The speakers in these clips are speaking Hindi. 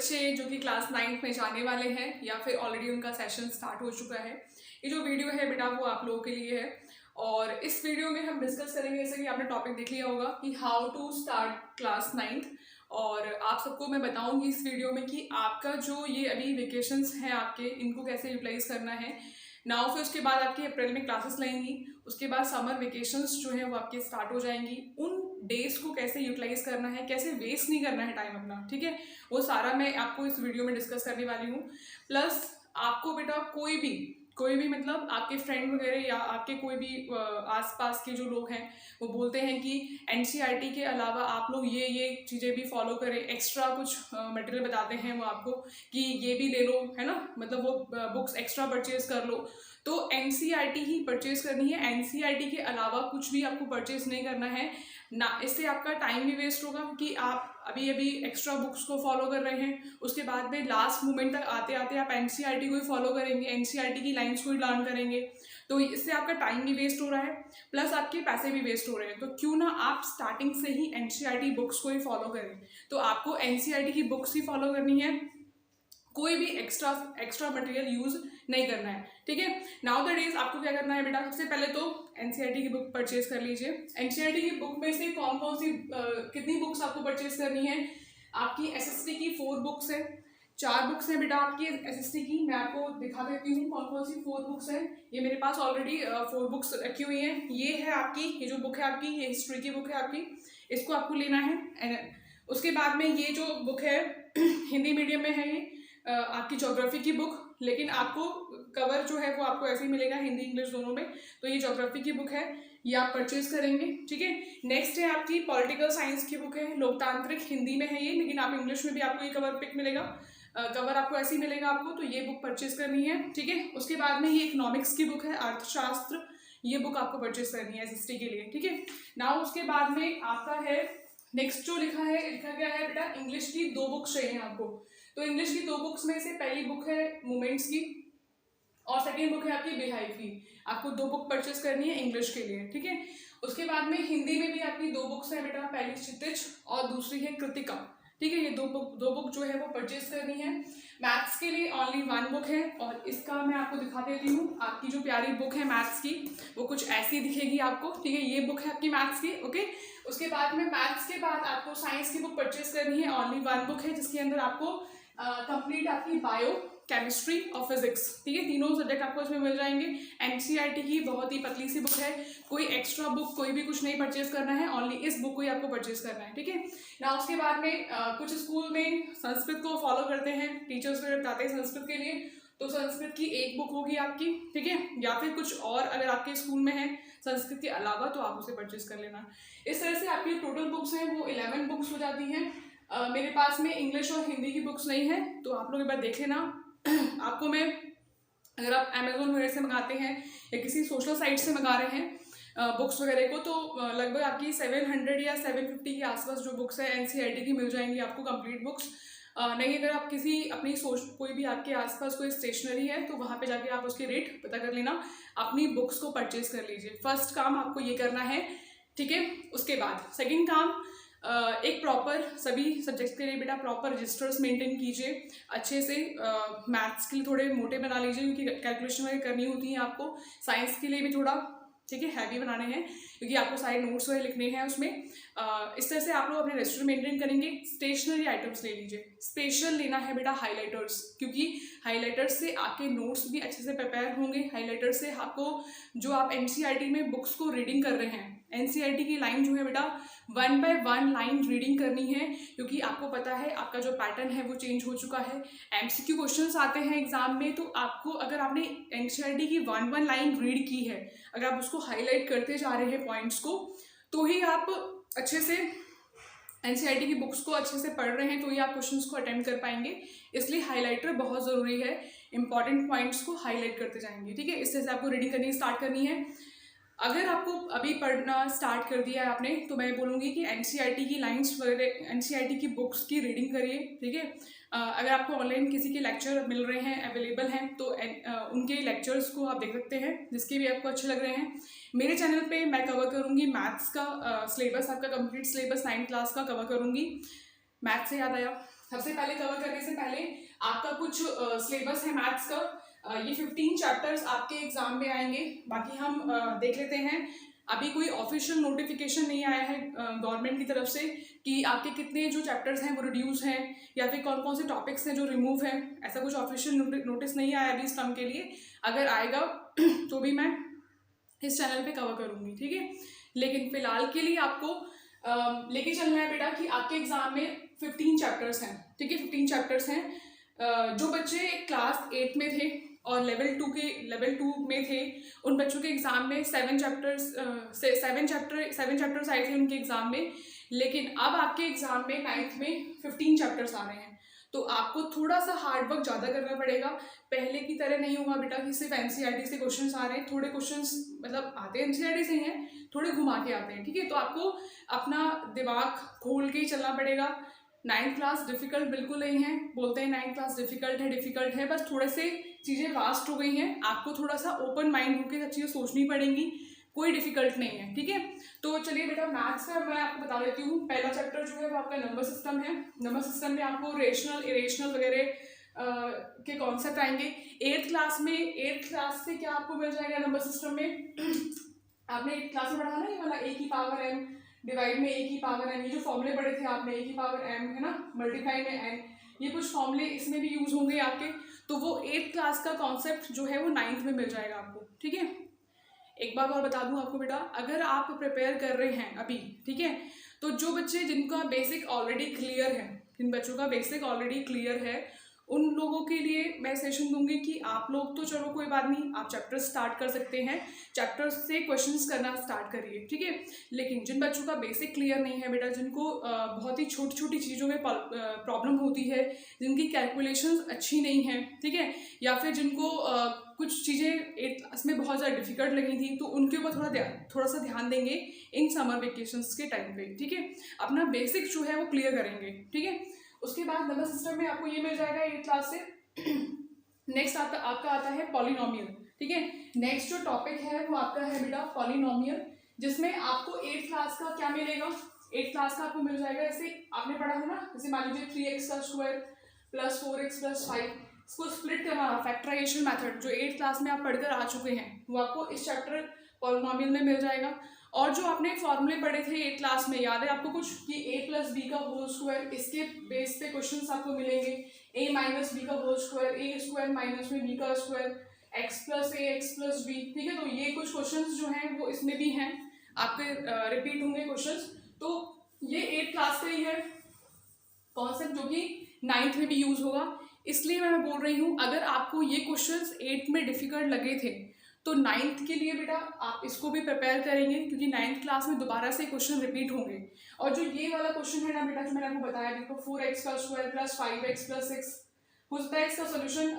बच्चे जो कि क्लास 9th में जाने वाले हैं या फिर ऑलरेडी उनका सेशन स्टार्ट हो चुका है, ये जो वीडियो है बेटा वो आप लोगों के लिए है। और इस वीडियो में हम डिस्कस करेंगे, जैसे कि आपने टॉपिक देख लिया होगा कि how to start class 9th। और आप सबको मैं बताऊंगी इस वीडियो में कि आपका जो ये अभी वेकेशंस हैं आपके, इनको कैसे यूटिलाइज करना है नाउ। फिर उसके बाद आपकी अप्रैल में क्लासेस लगेंगी, उसके बाद समर वेकेशंस जो है वो आपके स्टार्ट हो जाएंगी। उन डेज को कैसे यूटिलाइज करना है, कैसे वेस्ट नहीं करना है टाइम अपना, ठीक है, वो सारा मैं आपको इस वीडियो में डिस्कस करने वाली हूँ। प्लस आपको बेटा कोई भी मतलब आपके फ्रेंड वगैरह या आपके कोई भी आसपास के जो लोग हैं वो बोलते हैं कि एनसीईआरटी के अलावा आप लोग ये चीज़ें भी फॉलो करें, एक्स्ट्रा कुछ मटेरियल बताते हैं वो आपको कि ये भी ले लो, है ना, मतलब वो बुक्स एक्स्ट्रा परचेज कर लो। तो एनसीईआरटी ही परचेज करनी है, एनसीईआरटी के अलावा कुछ भी आपको परचेज नहीं करना है ना। इससे आपका टाइम भी वेस्ट होगा कि आप अभी एक्स्ट्रा बुक्स को फॉलो कर रहे हैं, उसके बाद में लास्ट मोमेंट तक आते आते आप एनसीईआरटी को ही फॉलो करेंगे, एनसीईआरटी की लाइंस को ही लर्न करेंगे, तो इससे आपका टाइम भी वेस्ट हो रहा है प्लस आपके पैसे भी वेस्ट हो रहे हैं। तो क्यों ना आप स्टार्टिंग से ही एनसीईआरटी बुक्स को ही फॉलो करें। तो आपको एनसीईआरटी की बुक्स ही फॉलो करनी है, कोई भी एक्स्ट्रा मटेरियल यूज नहीं करना है, ठीक है। नाउ द डेज आपको क्या करना है बेटा, सबसे पहले तो एनसीईआरटी की बुक परचेज कर लीजिए। एनसीईआरटी की बुक में से कौन कौन सी कितनी बुक्स आपको परचेज करनी है, आपकी एसएसटी की 4 बुक्स है, 4 बुक्स हैं बेटा आपकी एसएसटी की। मैं आपको दिखा देती हूँ कौन कौन सी 4 बुक्स हैं। ये मेरे पास ऑलरेडी 4 बुक्स रखी हुई हैं। ये है आपकी, ये जो बुक है आपकी, ये हिस्ट्री की बुक है आपकी, इसको आपको लेना है। उसके बाद में ये जो बुक है हिंदी मीडियम में है, ये आपकी ज्योग्राफी की बुक, लेकिन आपको कवर जो है वो आपको ऐसे ही मिलेगा हिंदी इंग्लिश दोनों में। तो ये ज्योग्राफी की बुक है, ये आप परचेज करेंगे, ठीक है। नेक्स्ट है आपकी पॉलिटिकल साइंस की बुक है, लोकतांत्रिक, हिंदी में है ये, लेकिन आप इंग्लिश में भी आपको ये कवर पिक मिलेगा, कवर आपको ऐसे ही मिलेगा आपको, तो ये बुक परचेज करनी है, ठीक है। उसके बाद में ये इकोनॉमिक्स की बुक है, अर्थशास्त्र, ये बुक आपको परचेज करनी है एसएसटी के लिए, ठीक है। नाउ उसके बाद में आपका है नेक्स्ट जो लिखा क्या है बेटा, इंग्लिश की 2 बुक्स चाहिए आपको। तो इंग्लिश की 2 बुक्स में से पहली बुक है मूवमेंट्स की और सेकेंड बुक है आपकी बिहाइव की। आपको 2 बुक परचेज करनी है इंग्लिश के लिए, ठीक है। उसके बाद में हिंदी में भी आपकी 2 बुक्स है बेटा, पहली क्षितिज और दूसरी है कृतिका, ठीक है। ये दो बुक जो है वो परचेज करनी है। मैथ्स के लिए ओनली 1 बुक है और इसका मैं आपको दिखा देती हूँ। आपकी जो प्यारी बुक है मैथ्स की वो कुछ ऐसी दिखेगी आपको, ठीक है। ये बुक है आपकी मैथ्स की, ओके। उसके बाद में मैथ्स के बाद आपको साइंस की बुक परचेज करनी है, ओनली 1 बुक है, जिसके अंदर आपको कंप्लीट आपकी बायो, केमिस्ट्री और फिजिक्स, ठीक है, तीनों सब्जेक्ट आपको इसमें मिल जाएंगे। एनसीईआरटी की बहुत ही पतली सी बुक है, कोई एक्स्ट्रा बुक कोई भी कुछ नहीं परचेज करना है, ओनली इस बुक को ही आपको परचेज करना है, ठीक है ना। उसके बाद में कुछ स्कूल में संस्कृत को फॉलो करते हैं, टीचर्स वगैरह बताते हैं संस्कृत के लिए, तो संस्कृत की 1 बुक होगी आपकी, ठीक है। या फिर कुछ और अगर आपके स्कूल में है संस्कृत के अलावा तो आप उसे परचेज कर लेना। इस तरह से आपकी टोटल बुक्स हैं वो 11 बुक्स हो जाती हैं। मेरे पास में इंग्लिश और हिंदी की बुक्स नहीं है, तो आप लोग एक बार देख लेना। आपको मैं, अगर आप अमेजोन वगैरह से मंगाते हैं या किसी सोशल साइट से मंगा रहे हैं बुक्स वगैरह को, तो लगभग आपकी 700 या 750 के आसपास जो बुक्स है एनसीईआरटी की मिल जाएंगी आपको कंप्लीट बुक्स। नहीं, अगर आप किसी अपनी कोई भी आपके आसपास कोई स्टेशनरी है तो वहाँ पे जाके आप उसके रेट पता कर लेना, अपनी बुक्स को परचेज कर लीजिए। फर्स्ट काम आपको ये करना है, ठीक है। उसके बाद सेकंड काम, एक प्रॉपर सभी सब्जेक्ट्स के लिए बेटा प्रॉपर रजिस्टर्स मेंटेन कीजिए अच्छे से। मैथ्स के लिए थोड़े मोटे बना लीजिए क्योंकि कैलकुलेशन वगैरह करनी होती है आपको। साइंस के लिए भी थोड़ा, ठीक है, हैवी बनाने हैं क्योंकि आपको सारे नोट्स वगैरह लिखने हैं उसमें। इस तरह से आप लोग अपने रजिस्टर मेंटेन करेंगे। स्टेशनरी आइटम्स ले लीजिए, स्पेशल लेना है बेटा हाइलाइटर्स, क्योंकि हाइलाइटर्स से आपके नोट्स भी अच्छे से प्रिपेयर होंगे। हाइलाइटर से आपको जो आप एनसीईआरटी में बुक्स को रीडिंग कर रहे हैं, एनसीईआरटी की लाइन जो है बेटा 1 बाय 1 लाइन रीडिंग करनी है, क्योंकि आपको पता है आपका जो पैटर्न है वो चेंज हो चुका है। एमसीक्यू क्वेश्चंस आते हैं एग्जाम में, तो आपको अगर आपने एनसीईआरटी की 1 लाइन रीड की है, अगर आप उसको हाईलाइट करते जा रहे हैं पॉइंट्स को, तो ही आप अच्छे से एनसीईआरटी की बुक्स को अच्छे से पढ़ रहे हैं, तो ही आप क्वेश्चंस को अटेम्प्ट कर पाएंगे। इसलिए हाईलाइटर बहुत ज़रूरी है, इंपॉर्टेंट पॉइंट्स को हाईलाइट करते जाएंगे, ठीक है। इस तरह से आपको रीडिंग करनी स्टार्ट करनी है। अगर आपको अभी पढ़ना स्टार्ट कर दिया है आपने, तो मैं बोलूँगी कि एनसीईआरटी की लाइंस वगैरह, एनसीईआरटी की बुक्स की रीडिंग करिए, ठीक है। अगर आपको ऑनलाइन किसी के लेक्चर मिल रहे हैं, अवेलेबल हैं, तो उनके लेक्चर्स को आप देख सकते हैं जिसके भी आपको अच्छे लग रहे हैं। मेरे चैनल पे मैं कवर करूँगी मैथ्स का सिलेबस, आपका कंप्लीट सिलेबस 9th क्लास का कवर करूँगी। मैथ्स से याद आया, सबसे पहले कवर करने से पहले आपका कुछ सिलेबस है मैथ्स का। ये 15 चैप्टर्स आपके एग्जाम में आएंगे। बाकी हम देख लेते हैं। अभी कोई ऑफिशियल नोटिफिकेशन नहीं आया है गवर्नमेंट की तरफ से कि आपके कितने जो चैप्टर्स हैं वो रिड्यूस हैं या फिर कौन कौन से टॉपिक्स हैं जो रिमूव हैं। ऐसा कुछ ऑफिशियल नोटिस नहीं आया अभी इस टर्म के लिए। अगर आएगा तो भी मैं इस चैनल पे कवर करूँगी, ठीक है। लेकिन फिलहाल के लिए आपको लेके चलना है बेटा कि आपके एग्जाम में 15 चैप्टर्स हैं, ठीक है। 15 चैप्टर्स हैं। जो बच्चे क्लास 8 में थे और लेवल 2 में थे उन बच्चों के एग्जाम में 7 चैप्टर्स आए थे उनके एग्जाम में। लेकिन अब आपके एग्जाम में 9th में 15 चैप्टर्स आ रहे हैं, तो आपको थोड़ा सा हार्ड वर्क ज़्यादा करना पड़ेगा। पहले की तरह नहीं होगा बेटा कि सिर्फ एनसीईआरटी से क्वेश्चंस आ रहे हैं। थोड़े क्वेश्चंस मतलब आते हैं एनसीईआरटी से ही हैं, थोड़े घुमा के आते हैं, ठीक है। तो आपको अपना दिमाग खोल के ही चलना पड़ेगा। 9th क्लास डिफिकल्ट बिल्कुल नहीं है। बोलते हैं 9th क्लास डिफिकल्ट है, बस थोड़े से चीज़ें वास्ट हो गई हैं। आपको थोड़ा सा ओपन माइंड होकर सब चीज़ें सोचनी पड़ेंगी। कोई डिफिकल्ट नहीं है, ठीक है। तो चलिए बेटा मैथ्स का मैं आपको बता देती हूँ। पहला चैप्टर जो है वो आपका नंबर सिस्टम है। नंबर सिस्टम में आपको रेशनल इरेशनल वगैरह के कॉन्सेप्ट आएंगे। 8th क्लास से क्या आपको मिल जाएगा नंबर सिस्टम में। आपने 8th क्लास में पढ़ा ना ये वाला a की पावर m डिवाइड में a की पावर n, ये जो फॉर्मूले पढ़े थे आपने, a की पावर m है ना, मल्टीप्लाई में n, ये कुछ फॉर्मूले इसमें भी यूज होंगे आपके। तो वो 8th क्लास का कॉन्सेप्ट जो है वो 9th में मिल जाएगा आपको, ठीक है। एक बार और बता दूं आपको बेटा, अगर आप प्रिपेयर कर रहे हैं अभी, ठीक है, तो जो बच्चे जिनका बेसिक ऑलरेडी क्लियर है, जिन बच्चों का बेसिक ऑलरेडी क्लियर है, उन लोगों के लिए मैं सेशन दूंगी कि आप लोग तो चलो कोई बात नहीं, आप चैप्टर स्टार्ट कर सकते हैं, चैप्टर से क्वेश्चंस करना स्टार्ट करिए, ठीक है। लेकिन जिन बच्चों का बेसिक क्लियर नहीं है बेटा, जिनको बहुत ही छोटी छोटी चीज़ों में प्रॉब्लम होती है, जिनकी कैलकुलेशंस अच्छी नहीं है, ठीक है, या फिर जिनको कुछ चीज़ें 8th क्लास में बहुत ज़्यादा डिफिकल्ट लगी थी, तो उनके ऊपर थोड़ा सा ध्यान देंगे इन समर वेकेशंस के टाइम पे, ठीक है। अपना बेसिक जो है वो क्लियर करेंगे, ठीक है। उसके बाद नंबर सिस्टम में आपको ये मिल जाएगा 8th क्लास से। नेक्स्ट आपका आता है पॉलिनोमियल, ठीक है। नेक्स्ट जो टॉपिक है वो आपका है बेटा पॉलिनोमियल, जिसमें आपको 8th क्लास का क्या मिलेगा। 8th क्लास का आपको मिल जाएगा, जैसे आपने पढ़ा है ना, जैसे मान लीजिए 3x का स्क्वायर प्लस 4x प्लस 5, इसको स्प्लिट करना, फैक्टराइजेशन मेथड जो 8th क्लास में आप पढ़कर आ चुके हैं, वो आपको इस चैप्टर पॉलिनोमियल में मिल जाएगा। और जो आपने फॉर्मूले पढ़े थे 8th क्लास में, याद है आपको कुछ कि a प्लस बी का होल स्क्वायर, इसके बेस पे क्वेश्चंस आपको मिलेंगे। a माइनस बी का whole square, a square minus में b का square, x plus a x plus b, ठीक है। तो ये कुछ क्वेश्चंस जो हैं वो इसमें भी हैं, आपके रिपीट होंगे क्वेश्चंस। तो ये 8th क्लास का ही है कॉन्सेप्ट, जो कि 9th में भी यूज होगा। इसलिए मैं बोल रही हूँ, अगर आपको ये क्वेश्चंस 8th में डिफिकल्ट लगे थे तो 9th के लिए बेटा आप इसको भी प्रिपेयर करेंगे, क्योंकि 9th क्लास में दोबारा से क्वेश्चन रिपीट होंगे। और जो ये वाला क्वेश्चन है ना बेटा, जो मैंने आपको बताया, देखो 4x का स्क्वायर प्लस 5x प्लस 6 हो सकता है इसका सोल्यूशन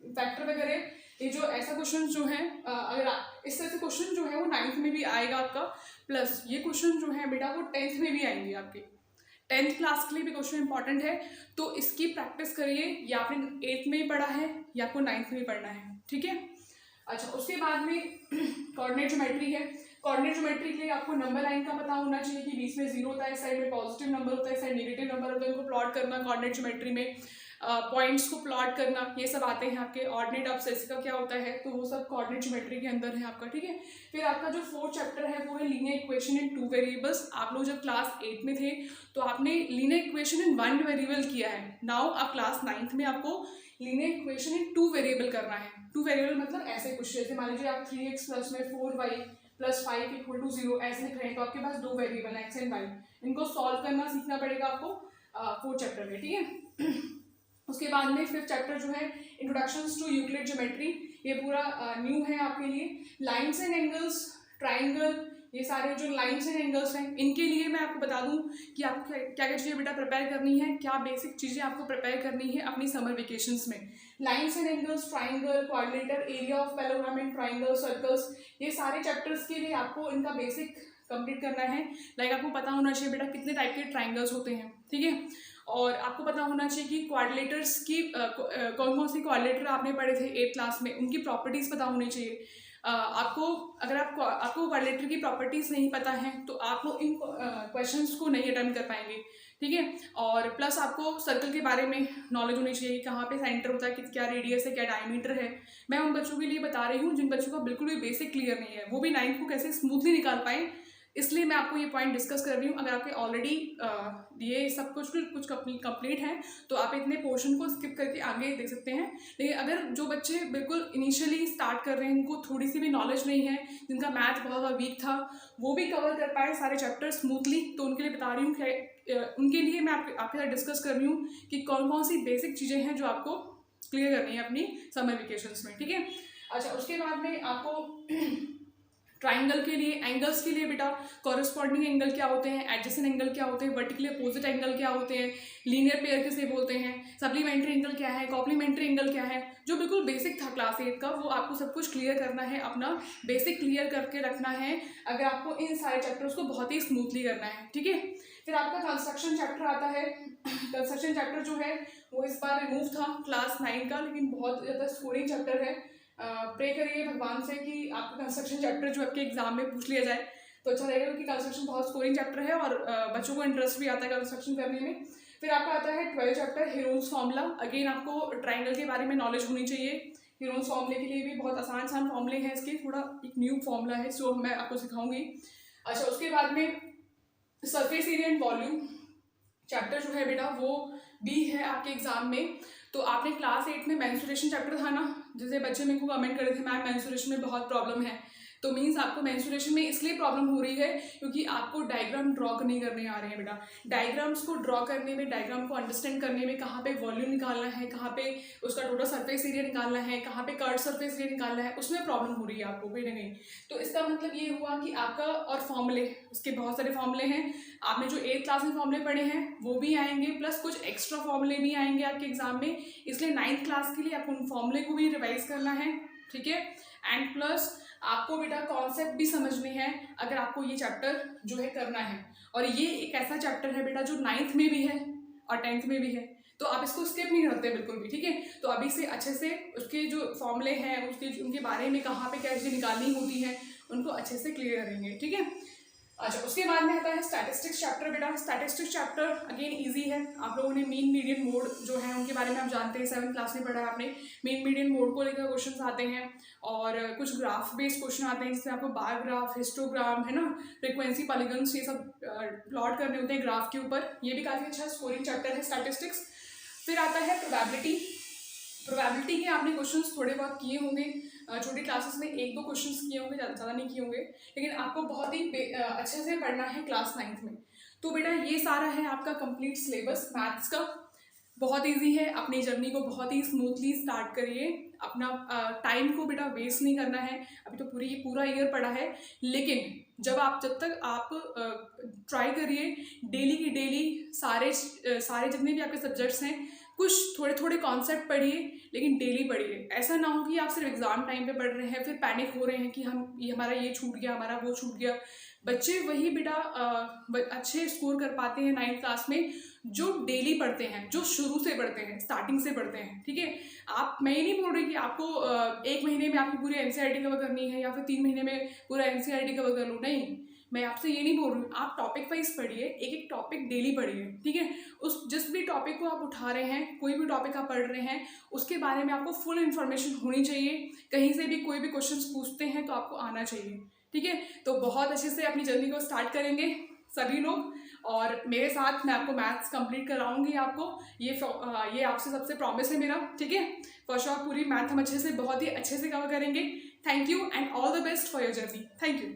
फैक्टर वगैरह, ये जो ऐसा क्वेश्चन जो है, अगर इस तरह से क्वेश्चन जो है वो 9th में भी आएगा आपका। प्लस ये क्वेश्चन जो है बेटा वो 10th में भी आएंगे आपके। 10th क्लास के लिए भी क्वेश्चन इंपॉर्टेंट है, तो इसकी प्रैक्टिस करिए। या आपने 8th में ही पढ़ा है या आपको 9th में ही पढ़ना है, ठीक है। अच्छा, उसके बाद में कोऑर्डिनेट ज्योमेट्री है। कोऑर्डिनेट ज्योमेट्री के लिए आपको नंबर लाइन का पता होना चाहिए कि बीच में 0 होता है, साइड में पॉजिटिव नंबर होता है, साइड नेगेटिव नंबर होता है, उनको प्लॉट करना कोऑर्डिनेट ज्योमेट्री में, पॉइंट्स को प्लॉट करना, ये सब आते हैं आपके। ऑर्डिनेट ऑब्सेसिव का क्या होता है, तो वो सब कोऑर्डिनेट ज्योमेट्री के अंदर है आपका, ठीक है। फिर आपका जो 4th चैप्टर है वो है लीनियर इक्वेशन इन 2 वेरिएबल्स। आप लोग जब क्लास 8 में थे तो आपने लीनियर इक्वेशन इन 1 वेरिएबल किया है। नाउ अब क्लास 9th में आपको लीनियर इक्वेशन इन 2 वेरिएबल करना है। 2 वेरिएबल मतलब ऐसे कुछ, जैसे मान लीजिए आप 3x प्लस में 4y प्लस 5 इक्वल टू 0 ऐसे लिख रहे हैं, तो आपके पास 2 वेरिएबल है x एंड y, इनको सॉल्व करना सीखना पड़ेगा आपको 4th चैप्टर में, ठीक है। उसके बाद में 5th चैप्टर जो है इंट्रोडक्शंस टू यूक्लिड ज्योमेट्री, ये पूरा न्यू है आपके लिए। लाइन्स एंड एंगल्स, ट्राइंगल, ये सारे जो लाइन्स एंड एंगल्स हैं, इनके लिए मैं आपको बता दूं कि आपको क्या क्या चीज़ें बेटा प्रिपेयर करनी है, क्या बेसिक चीज़ें आपको प्रिपेयर करनी है अपनी समर वेकेशंस में। Lines and angles, triangle, quadrilateral, area of parallelogram and triangle, circles, ये सारे चैप्टर्स के लिए आपको इनका बेसिक कंप्लीट करना है। लाइक आपको पता होना चाहिए बेटा कितने टाइप के ट्राइंगल्स होते हैं, ठीक है। और आपको पता होना चाहिए कि क्वाड्रिलेटर्स की कौन कौन सी क्वाड्रिलेटर आपने पढ़े थे 8th क्लास में, उनकी प्रॉपर्टीज़ पता होनी चाहिए आपको। अगर आपको क्वाड्रिलेटर की प्रॉपर्टीज़ नहीं पता है तो आप लोग इन क्वेश्चंस को नहीं अटेम्प्ट कर पाएंगे, ठीक है। और प्लस आपको सर्कल के बारे में नॉलेज होनी चाहिए, कहाँ पे सेंटर होता है, क्या रेडियस है, क्या डायमीटर है। मैं उन बच्चों के लिए बता रही हूँ जिन बच्चों का बिल्कुल भी बेसिक क्लियर नहीं है, वो भी 9th को कैसे स्मूथली निकाल पाए, इसलिए मैं आपको ये पॉइंट डिस्कस कर रही हूँ। अगर आपके ऑलरेडी ये सब कुछ कंप्लीट है तो आप इतने पोर्शन को स्किप करके आगे देख सकते हैं। लेकिन अगर जो बच्चे बिल्कुल इनिशियली स्टार्ट कर रहे हैं, उनको थोड़ी सी भी नॉलेज नहीं है, जिनका मैथ बहुत ज़्यादा वीक था, वो भी कवर कर पाए सारे चैप्टर स्मूथली, तो उनके लिए बता रही हूँ कि उनके लिए मैं आपके साथ डिस्कस कर रही हूँ कि कौन कौन सी बेसिक चीज़ें हैं जो आपको क्लियर करनी है अपनी समर वेकेशंस में, ठीक है। अच्छा, उसके बाद में आपको ट्राइंगल के लिए, एंगल्स के लिए बेटा कॉरेस्पॉन्डिंग एंगल क्या होते हैं, एडजेसेंट एंगल क्या होते हैं, वर्टिकली अपोजिट एंगल क्या होते हैं, लीनियर पेयर किसे बोलते हैं, सप्लीमेंट्री एंगल क्या है, कॉम्प्लीमेंट्री एंगल क्या है, जो बिल्कुल बेसिक था क्लास 8 का, वो आपको सब कुछ क्लियर करना है, अपना बेसिक क्लियर करके रखना है अगर आपको इन सारे चैप्टर्स को बहुत ही स्मूथली करना है, ठीक है। फिर आपका कंस्ट्रक्शन चैप्टर आता है। कंस्ट्रक्शन चैप्टर जो है वो इस बार रिमूव था क्लास 9 का, लेकिन बहुत ज़्यादा स्कोरिंग चैप्टर है। प्रे करिए भगवान से कि आपका कंस्ट्रक्शन चैप्टर जो आपके एग्जाम में पूछ लिया जाए तो अच्छा रहेगा, क्योंकि कंस्ट्रक्शन बहुत स्कोरिंग चैप्टर है और बच्चों को इंटरेस्ट भी आता है कंस्ट्रक्शन करने में। फिर आपका आता है 12 चैप्टर हेरोन्स फॉर्मूला। अगेन आपको ट्राइंगल के बारे में नॉलेज होनी चाहिए। हेरोन्स फॉर्मूले के लिए भी बहुत आसान फॉर्मूले हैं इसके, थोड़ा एक न्यू फॉर्मूला है जो मैं आपको सिखाऊंगी। अच्छा, उसके बाद में surface area and volume chapter जो है बेटा वो भी है आपके एग्जाम में। तो आपने क्लास 8 में मेंसुरेशन चैप्टर था ना, जैसे बच्चे मेरे को कमेंट कर रहे थे मैम मेंसुरेशन में बहुत प्रॉब्लम है, तो मीन्स आपको मेंसुरेशन में इसलिए प्रॉब्लम हो रही है क्योंकि आपको डायग्राम ड्रॉ नहीं करने आ रहे हैं बेटा। डायग्राम्स को ड्रॉ करने में, डायग्राम को अंडरस्टैंड करने में, कहाँ पे वॉल्यूम निकालना है, कहाँ पे उसका टोटल सरफेस एरिया निकालना है, कहाँ पे कर्व सरफेस एरिया निकालना है, उसमें प्रॉब्लम हो रही है आपको कहीं ना कहीं। तो इसका मतलब ये हुआ कि आपका, और फॉर्मूले, उसके बहुत सारे फॉर्मूले हैं, आपने जो 8th क्लास में फॉर्मूले पढ़े हैं वो भी आएंगे, प्लस कुछ एक्स्ट्रा फॉर्मूले भी आएंगे आपके एग्जाम में, इसलिए 9th क्लास के लिए आपको उन फॉर्मूले को भी रिवाइज करना है, ठीक है। एंड प्लस आपको बेटा कॉन्सेप्ट भी समझने हैं अगर आपको ये चैप्टर जो है करना है। और ये एक ऐसा चैप्टर है बेटा जो 9th में भी है और 10th में भी है, तो आप इसको स्किप नहीं करते बिल्कुल भी, ठीक है। तो अभी से अच्छे से उसके जो फॉर्मूले हैं, उनके बारे में कहाँ पे क्या चीज़ें निकालनी होती हैं, उनको अच्छे से क्लियर करेंगे, ठीक है। अच्छा, उसके बाद में आता है स्टैटिस्टिक्स चैप्टर बेटा। स्टैटिस्टिक्स चैप्टर अगेन इजी है। आप लोगों ने मीन मीडियन मोड जो है उनके बारे में आप जानते हैं, 7th क्लास में पढ़ा है आपने। मीन मीडियन मोड को लेकर क्वेश्चंस आते हैं और कुछ ग्राफ बेस्ड क्वेश्चन आते हैं, जिसमें आपको बार ग्राफ, हिस्टोग्राम, है ना, फ्रीक्वेंसी, पॉलीगन्स, ये सब प्लॉट करने होते हैं ग्राफ के ऊपर। ये भी काफ़ी अच्छा स्कोरिंग चैप्टर है स्टैटिस्टिक्स। फिर आता है प्रोबेबिलिटी। प्रोबेबिलिटी के आपने क्वेश्चंस थोड़े बहुत किए होंगे, छोटी क्लासेस में 1-2 क्वेश्चंस किए होंगे, ज़्यादा नहीं किए होंगे, लेकिन आपको बहुत ही अच्छे से पढ़ना है क्लास 9th में। तो बेटा ये सारा है आपका कंप्लीट सिलेबस मैथ्स का। बहुत इजी है, अपनी जर्नी को बहुत ही स्मूथली स्टार्ट करिए। अपना टाइम को बेटा वेस्ट नहीं करना है। अभी तो पूरा ईयर पड़ा है, लेकिन जब तक आप ट्राई करिए डेली की डेली सारे जितने भी आपके सब्जेक्ट्स हैं, कुछ थोड़े थोड़े कॉन्सेप्ट पढ़िए, लेकिन डेली पढ़िए। ऐसा ना हो कि आप सिर्फ एग्जाम टाइम पे पढ़ रहे हैं, फिर पैनिक हो रहे हैं कि हमारा ये छूट गया, हमारा वो छूट गया। बच्चे वही बेटा अच्छे स्कोर कर पाते हैं 9th क्लास में जो डेली पढ़ते हैं, जो शुरू से पढ़ते हैं, स्टार्टिंग से पढ़ते हैं, ठीक है। मैं ये नहीं बोल रही कि आपको 1 महीने में आपकी पूरी NCERT कवर करनी है या फिर 3 महीने में पूरा NCERT कवर कर लो, नहीं, मैं आपसे ये नहीं बोल रही हूँ। आप टॉपिक वाइज पढ़िए, एक टॉपिक डेली पढ़िए, ठीक है। जिस भी टॉपिक को आप उठा रहे हैं, कोई भी टॉपिक आप पढ़ रहे हैं, उसके बारे में आपको फुल इन्फॉर्मेशन होनी चाहिए। कहीं से भी कोई भी क्वेश्चन पूछते हैं तो आपको आना चाहिए, ठीक है। तो बहुत अच्छे से अपनी जर्नी को स्टार्ट करेंगे सभी लोग, और मेरे साथ मैं आपको मैथ्स कंप्लीट कराऊंगी आपको, ये आपसे सबसे प्रॉमिस है मेरा, ठीक है। फॉर श्योर पूरी मैथ हम बहुत ही अच्छे से कवर करेंगे। Thank you and all the best for your journey. Thank you.